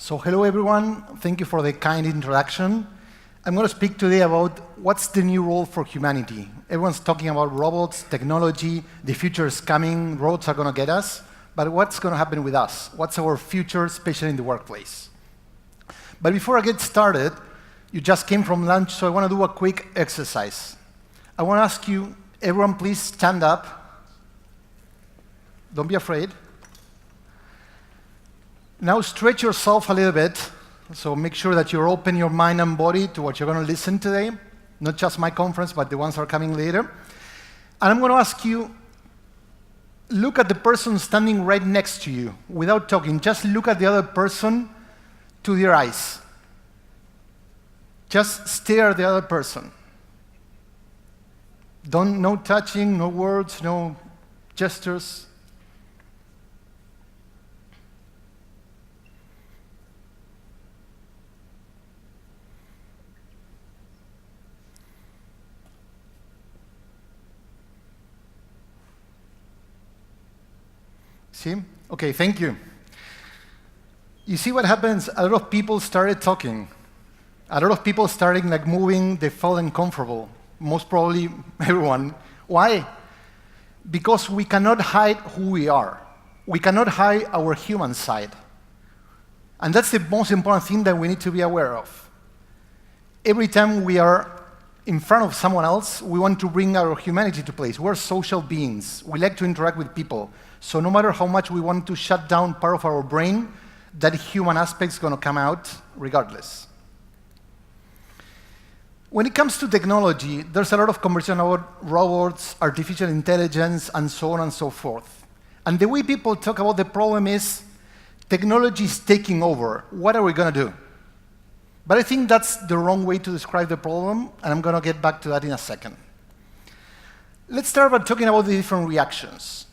So hello everyone, thank you for the kind introduction. I'm going to speak today about what's the new role for humanity. Everyone's talking about robots, technology, the future is coming, robots are going to get us, but what's going to happen with us? What's our future, especially in the workplace? But before I get started, you just came from lunch, so I want to do a quick exercise. I want to ask you, everyone please stand up. Don't be afraid. Now stretch yourself a little bit, so make sure that you open your mind and body to what you're going to listen today, not just my conference, but the ones that are coming later. And I'm going to ask you, look at the person standing right next to you without talking. Just look at the other person to their eyes. Just stare at the other person. No touching, no words, no gestures. See? Okay, thank you. You see what happens? A lot of people started talking. A lot of people started moving, they felt uncomfortable. Most probably everyone. Why? Because we cannot hide who we are. We cannot hide our human side. And that's the most important thing that we need to be aware of. Every time we are in front of someone else, we want to bring our humanity to place. We're social beings. We like to interact with people. So no matter how much we want to shut down part of our brain, that human aspect is going to come out regardless. When it comes to technology, there's a lot of conversation about robots, artificial intelligence, and so on and so forth. And the way people talk about the problem is technology is taking over. What are we going to do? But I think that's the wrong way to describe the problem, and I'm going to get back to that in a second. Let's start by talking about the different reactions.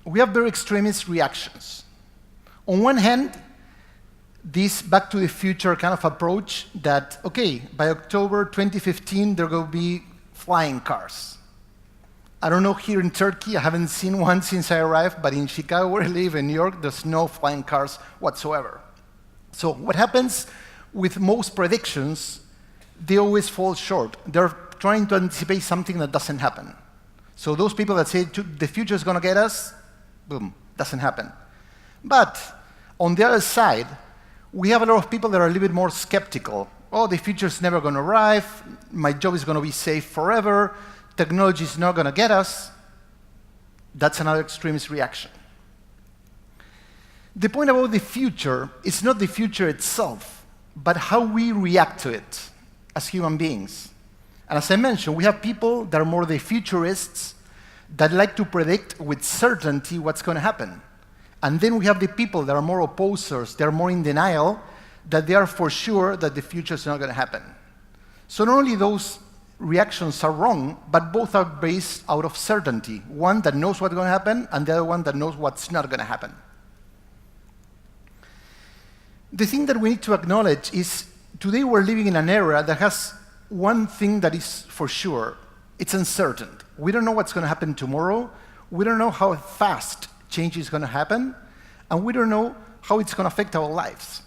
We have very extremist reactions. On one hand, this back to the future kind of approach that, okay, by October 2015, there will be flying cars. I don't know here in Turkey, I haven't seen one since I arrived, but in Chicago, where I live, in New York, there's no flying cars whatsoever. So what happens with most predictions, they always fall short. They're trying to anticipate something that doesn't happen. So those people that say the future is going to get us, boom, doesn't happen. But on the other side, we have a lot of people that are a little bit more skeptical. Oh, the future is never going to arrive. My job is going to be safe forever. Technology is not going to get us. That's another extremist reaction. The point about the future is not the future itself, but how we react to it as human beings. And as I mentioned, we have people that are more the futurists that like to predict with certainty what's going to happen. And then we have the people that are more opposers, they're more in denial, that they are for sure that the future is not going to happen. So not only those reactions are wrong, but both are based out of certainty. One that knows what's going to happen, and the other one that knows what's not going to happen. The thing that we need to acknowledge is today we're living in an era that has one thing that is for sure. It's uncertain. We don't know what's going to happen tomorrow. We don't know how fast change is going to happen. And we don't know how it's going to affect our lives.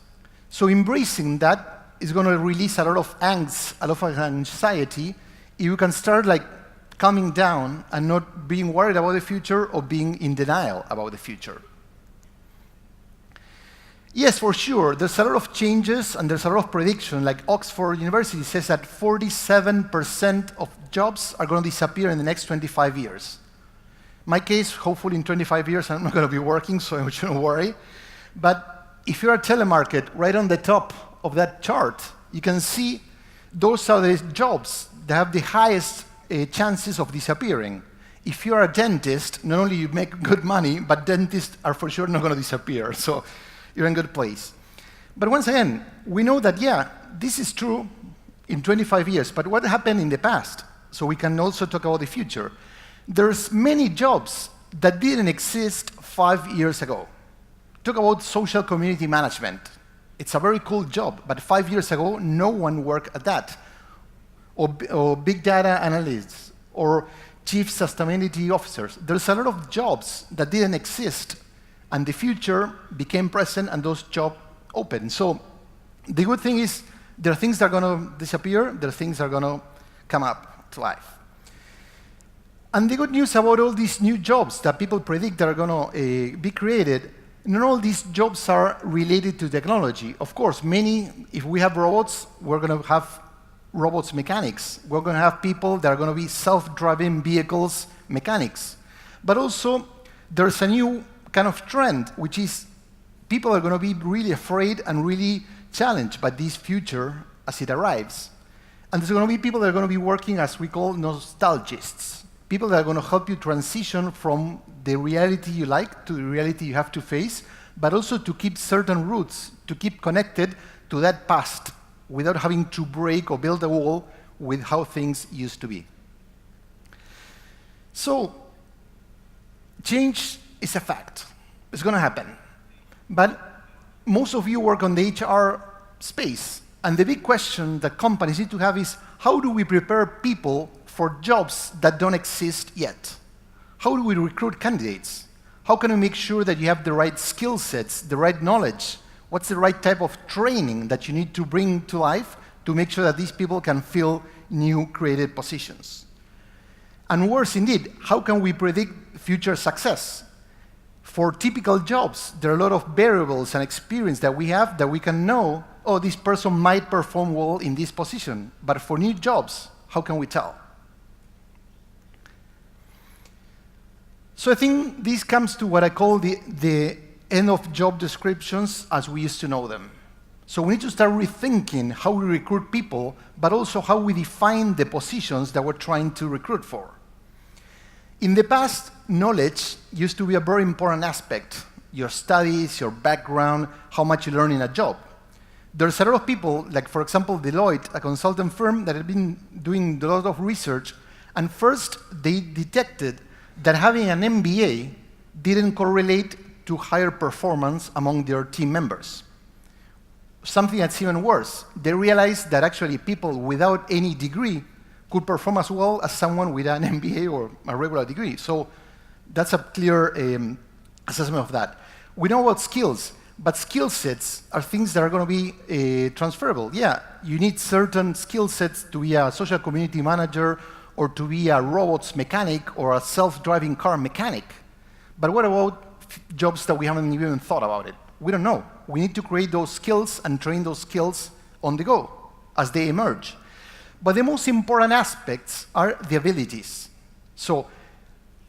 So embracing that is going to release a lot of angst, a lot of anxiety. If you can start calming down and not being worried about the future or being in denial about the future. Yes, for sure, there's a lot of changes and there's a lot of prediction. Like Oxford University says that 47% of jobs are going to disappear in the next 25 years. My case, hopefully in 25 years, I'm not going to be working, so I shouldn't worry. But if you're a telemarket, right on the top of that chart, you can see those are the jobs that have the highest chances of disappearing. If you're a dentist, not only you make good money, but dentists are for sure not going to disappear. So you're in a good place. But once again, we know that, yeah, this is true in 25 years, but what happened in the past? So we can also talk about the future. There's many jobs that didn't exist 5 years ago. Talk about social community management. It's a very cool job, but 5 years ago, no one worked at that. Or big data analysts, or chief sustainability officers. There's a lot of jobs that didn't exist and the future became present and those jobs opened. So The good thing is there are things that are going to disappear, there are things that are going to come up to life. And the good news about all these new jobs that people predict that are going to be created, not all these jobs are related to technology. Of course, many, if we have robots, we're going to have robots mechanics. We're going to have people that are going to be self-driving vehicles mechanics. But also, there's a new kind of trend, which is people are going to be really afraid and really challenged by this future as it arrives. And there's going to be people that are going to be working as we call nostalgists, people that are going to help you transition from the reality you like to the reality you have to face, but also to keep certain roots, to keep connected to that past without having to break or build a wall with how things used to be. So, change is a fact. It's going to happen. But most of you work on the HR space, and the big question that companies need to have is, how do we prepare people for jobs that don't exist yet? How do we recruit candidates? How can we make sure that you have the right skill sets, the right knowledge? What's the right type of training that you need to bring to life to make sure that these people can fill new created positions? And worse indeed, how can we predict future success? For typical jobs, there are a lot of variables and experience that we have that we can know, oh, this person might perform well in this position. But for new jobs, how can we tell? So I think this comes to what I call the end of job descriptions as we used to know them. So we need to start rethinking how we recruit people, but also how we define the positions that we're trying to recruit for. In the past, knowledge used to be a very important aspect. Your studies, your background, how much you learn in a job. There's a lot of people, like for example, Deloitte, a consultant firm that have been doing a lot of research, and first they detected that having an MBA didn't correlate to higher performance among their team members. Something that's even worse, they realized that actually people without any degree could perform as well as someone with an MBA or a regular degree. So that's a clear assessment of that. We know about skills, but skill sets are things that are going to be transferable. Yeah, you need certain skill sets to be a social community manager or to be a robots mechanic or a self-driving car mechanic. But what about jobs that we haven't even thought about it? We don't know. We need to create those skills and train those skills on the go as they emerge. But the most important aspects are the abilities. So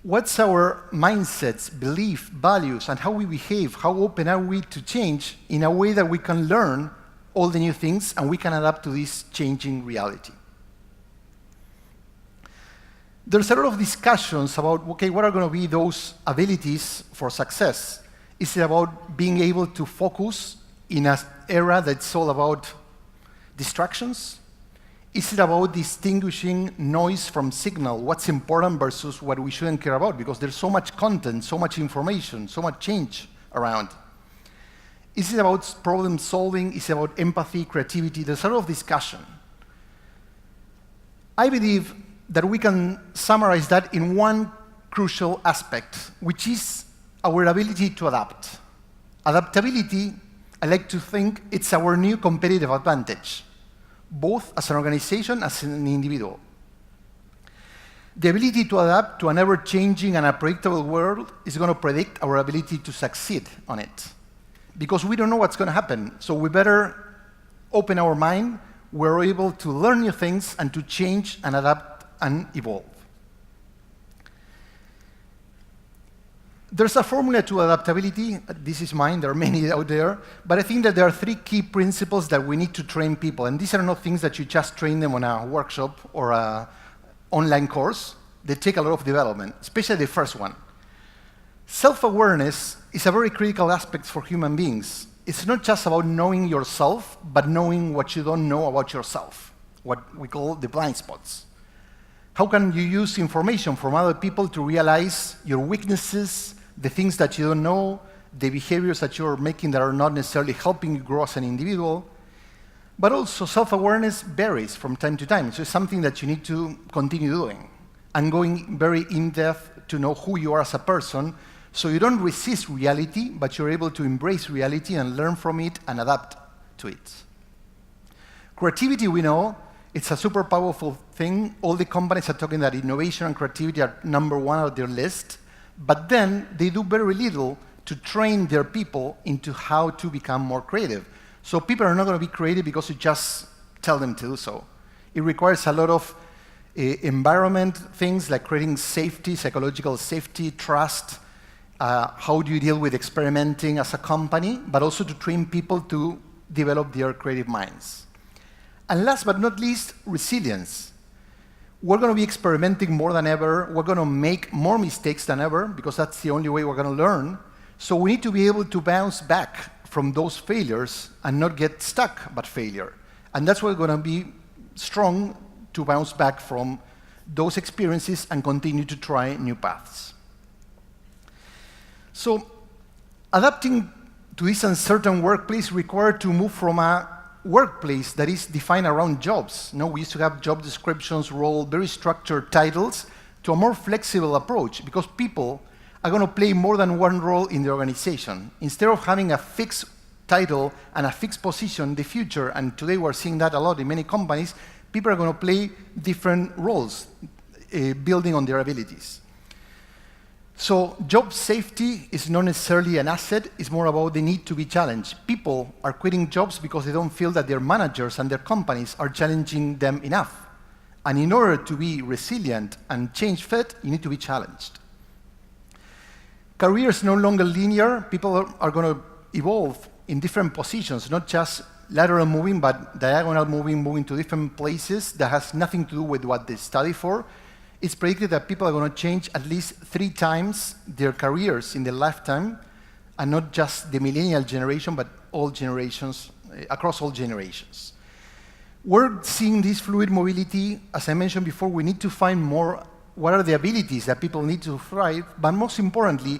what's our mindsets, belief, values, and how we behave? How open are we to change in a way that we can learn all the new things and we can adapt to this changing reality? There's a lot of discussions about, okay, what are going to be those abilities for success? Is it about being able to focus in an era that's all about distractions? Is it about distinguishing noise from signal? What's important versus what we shouldn't care about? Because there's so much content, so much information, so much change around. Is it about problem solving? Is it about empathy, creativity? There's a lot of discussion. I believe that we can summarize that in one crucial aspect, which is our ability to adapt. Adaptability, I like to think, it's our new competitive advantage, both as an organization, as an individual. The ability to adapt to an ever-changing and unpredictable world is going to predict our ability to succeed on it. Because we don't know what's going to happen, so we better open our mind, we're able to learn new things and to change and adapt and evolve. There's a formula to adaptability. This is mine. There are many out there. But I think that there are three key principles that we need to train people. And these are not things that you just train them on a workshop or an online course. They take a lot of development, especially the first one. Self-awareness is a very critical aspect for human beings. It's not just about knowing yourself, but knowing what you don't know about yourself, what we call the blind spots. How can you use information from other people to realize your weaknesses, the things that you don't know, the behaviors that you're making that are not necessarily helping you grow as an individual? But also, self-awareness varies from time to time. So it's something that you need to continue doing and going very in-depth to know who you are as a person, so you don't resist reality, but you're able to embrace reality and learn from it and adapt to it. Creativity, we know, it's a super powerful thing. All the companies are talking that innovation and creativity are number one on their list, but then they do very little to train their people into how to become more creative. So people are not going to be creative because you just tell them to do so. It requires a lot of environment things like creating safety, psychological safety, trust, how do you deal with experimenting as a company, but also to train people to develop their creative minds. And last but not least, resilience. We're going to be experimenting more than ever. We're going to make more mistakes than ever because that's the only way we're going to learn. So we need to be able to bounce back from those failures and not get stuck by failure. And that's why we're going to be strong to bounce back from those experiences and continue to try new paths. So adapting to this uncertain workplace required to move from a workplace that is defined around jobs. You know, we used to have job descriptions, role, very structured titles, to a more flexible approach because people are going to play more than one role in the organization. Instead of having a fixed title and a fixed position in the future, and today we're seeing that a lot in many companies, people are going to play different roles, building on their abilities. So job safety is not necessarily an asset, it's more about the need to be challenged. People are quitting jobs because they don't feel that their managers and their companies are challenging them enough. And in order to be resilient and change fit, you need to be challenged. Careers no longer linear, people are going to evolve in different positions, not just lateral moving, but diagonal moving to different places that has nothing to do with what they study for. It's predicted that people are going to change at least 3 times their careers in their lifetime, and not just the millennial generation, but all generations, across all generations. We're seeing this fluid mobility. As I mentioned before, we need to find more, what are the abilities that people need to thrive, but most importantly,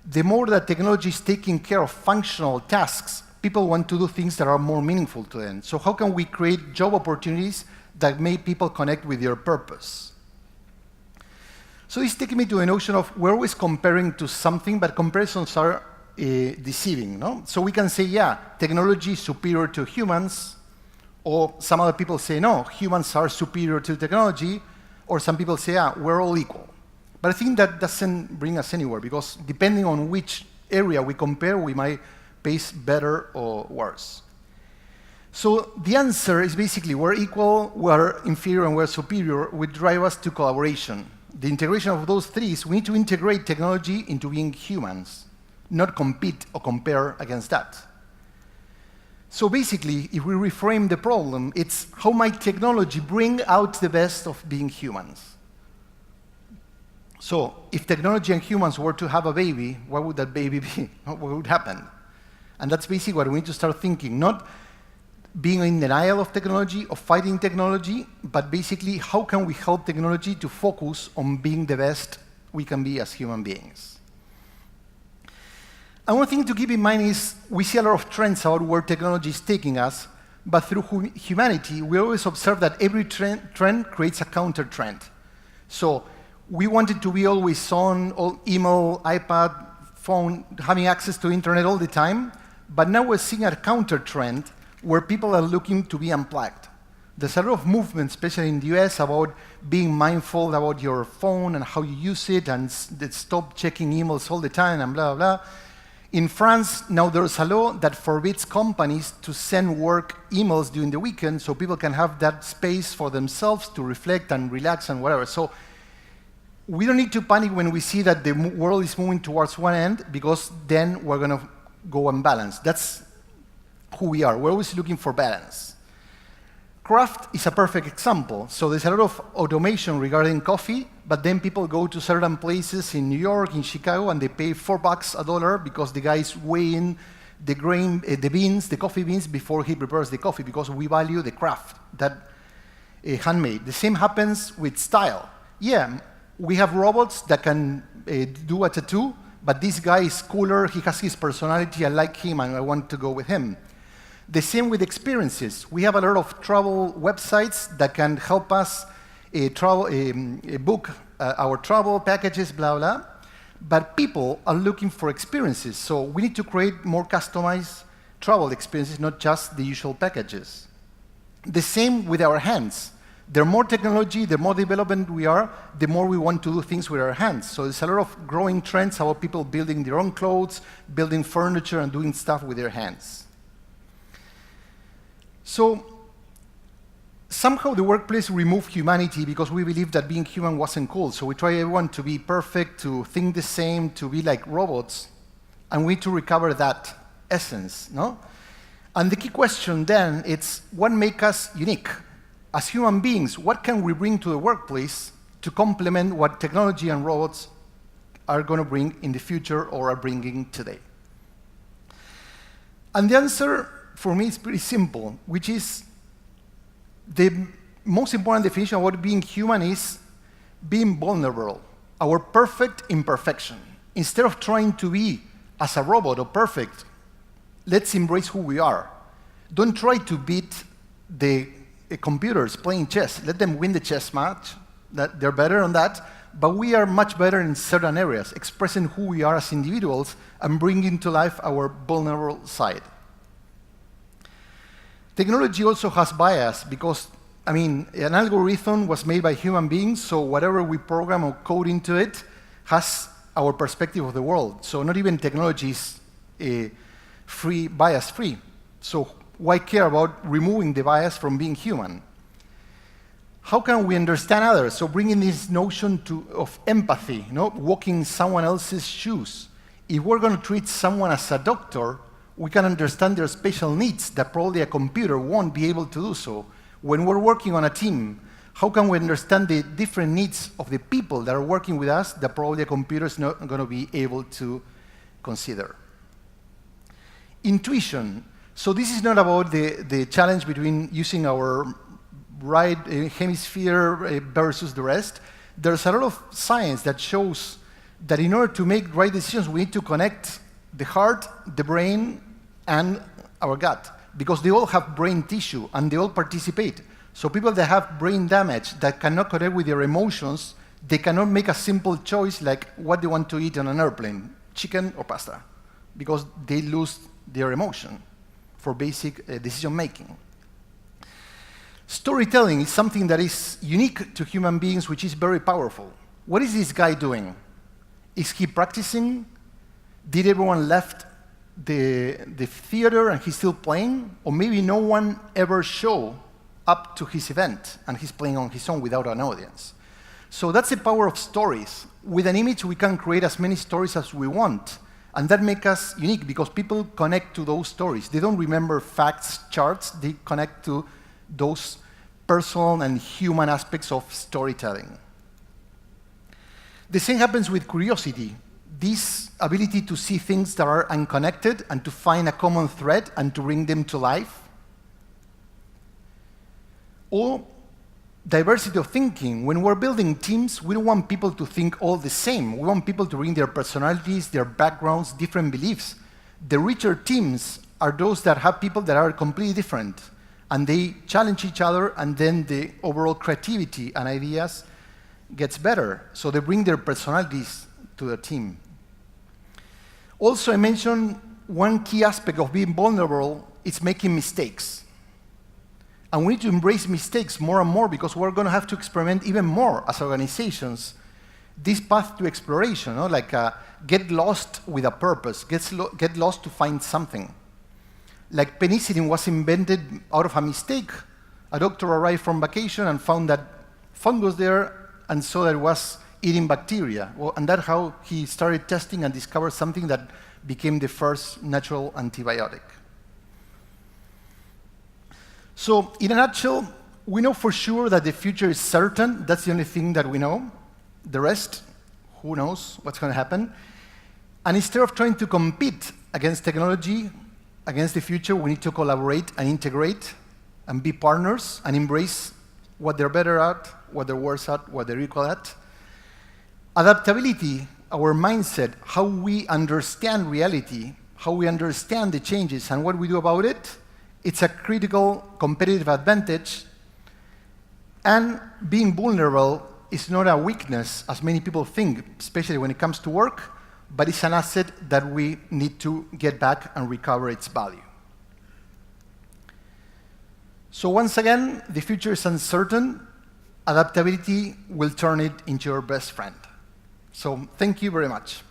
the more that technology is taking care of functional tasks, people want to do things that are more meaningful to them. So how can we create job opportunities that make people connect with their purpose? So this takes me to a notion of we're always comparing to something, but comparisons are deceiving. No? So we can say, yeah, technology is superior to humans, or some other people say, no, humans are superior to technology, or some people say, yeah, we're all equal. But I think that doesn't bring us anywhere, because depending on which area we compare, we might pace better or worse. So the answer is basically we're equal, we're inferior, and we're superior, which drive us to collaboration. The integration of those three is we need to integrate technology into being humans, not compete or compare against that. So basically, if we reframe the problem, it's how might technology bring out the best of being humans? So if technology and humans were to have a baby, what would that baby be? What would happen? And that's basically what we need to start thinking, not being in denial of technology or fighting technology, but basically how can we help technology to focus on being the best we can be as human beings. And one thing to keep in mind is we see a lot of trends about where technology is taking us, but through humanity, we always observe that every trend creates a counter trend. So we wanted to be always on, all email, iPad, phone, having access to internet all the time, but now we're seeing a counter trend where people are looking to be unplugged. There's a lot of movement, especially in the US, about being mindful about your phone and how you use it and stop checking emails all the time and blah, blah, blah. In France, now there's a law that forbids companies to send work emails during the weekend so people can have that space for themselves to reflect and relax and whatever. So we don't need to panic when we see that the world is moving towards one end, because then we're going to go unbalanced. That's who we are. We're always looking for balance. Craft is a perfect example. So there's a lot of automation regarding coffee, but then people go to certain places in New York, in Chicago, and they pay $4 a dollar because the guy is weighing the grain, the beans, the coffee beans before he prepares the coffee, because we value the craft, that handmade. The same happens with style. Yeah, we have robots that can do a tattoo, but this guy is cooler, he has his personality, I like him, and I want to go with him. The same with experiences. We have a lot of travel websites that can help us book our travel packages, blah, blah. But people are looking for experiences, so we need to create more customized travel experiences, not just the usual packages. The same with our hands. The more technology, the more development we are, the more we want to do things with our hands. So there's a lot of growing trends about people building their own clothes, building furniture, and doing stuff with their hands. So somehow the workplace removed humanity because we believed that being human wasn't cool. So we try everyone to be perfect, to think the same, to be like robots, and we need to recover that essence, no? And the key question then is, what makes us unique? As human beings, what can we bring to the workplace to complement what technology and robots are going to bring in the future or are bringing today? And the answer for me is pretty simple, which is the most important definition of what being human is being vulnerable, our perfect imperfection. Instead of trying to be as a robot or perfect, let's embrace who we are. Don't try to beat the computers playing chess. Let them win the chess match. That they're better on that. But we are much better in certain areas, expressing who we are as individuals and bringing to life our vulnerable side. Technology also has bias because, an algorithm was made by human beings, so whatever we program or code into it has our perspective of the world. So not even technology is bias-free. So why care about removing the bias from being human? How can we understand others? So bringing this notion of empathy, walking in someone else's shoes. If we're going to treat someone as a doctor, we can understand their special needs that probably a computer won't be able to do so. When we're working on a team, how can we understand the different needs of the people that are working with us that probably a computer is not going to be able to consider? Intuition. So this is not about the challenge between using our right hemisphere versus the rest. There's a lot of science that shows that in order to make right decisions, we need to connect the heart, the brain, and our gut, because they all have brain tissue and they all participate. So people that have brain damage, that cannot connect with their emotions, they cannot make a simple choice like what they want to eat on an airplane, chicken or pasta, because they lose their emotion for basic decision-making. Storytelling is something that is unique to human beings, which is very powerful. What is this guy doing? Is he practicing? Did everyone left the theater and he's still playing? Or maybe no one ever showed up to his event and he's playing on his own without an audience. So that's the power of stories. With an image, we can create as many stories as we want. And that makes us unique because people connect to those stories. They don't remember facts, charts. They connect to those personal and human aspects of storytelling. The same happens with curiosity. This ability to see things that are unconnected and to find a common thread and to bring them to life. Or diversity of thinking. When we're building teams, we don't want people to think all the same. We want people to bring their personalities, their backgrounds, different beliefs. The richer teams are those that have people that are completely different, and they challenge each other, and then the overall creativity and ideas gets better. So they bring their personalities to the team. Also, I mentioned one key aspect of being vulnerable is making mistakes. And we need to embrace mistakes more and more because we're going to have to experiment even more as organizations. This path to exploration, get lost with a purpose, get lost to find something. Like penicillin was invented out of a mistake. A doctor arrived from vacation and found that fungus there and saw that it was eating bacteria. And that's how he started testing and discovered something that became the first natural antibiotic. So, in a nutshell, we know for sure that the future is certain. That's the only thing that we know. The rest, who knows what's going to happen. And instead of trying to compete against technology, against the future, we need to collaborate and integrate and be partners and embrace what they're better at, what they're worse at, what they're equal at. Adaptability, our mindset, how we understand reality, how we understand the changes and what we do about it, it's a critical competitive advantage. And being vulnerable is not a weakness, as many people think, especially when it comes to work, but it's an asset that we need to get back and recover its value. So once again, the future is uncertain. Adaptability will turn it into your best friend. So thank you very much.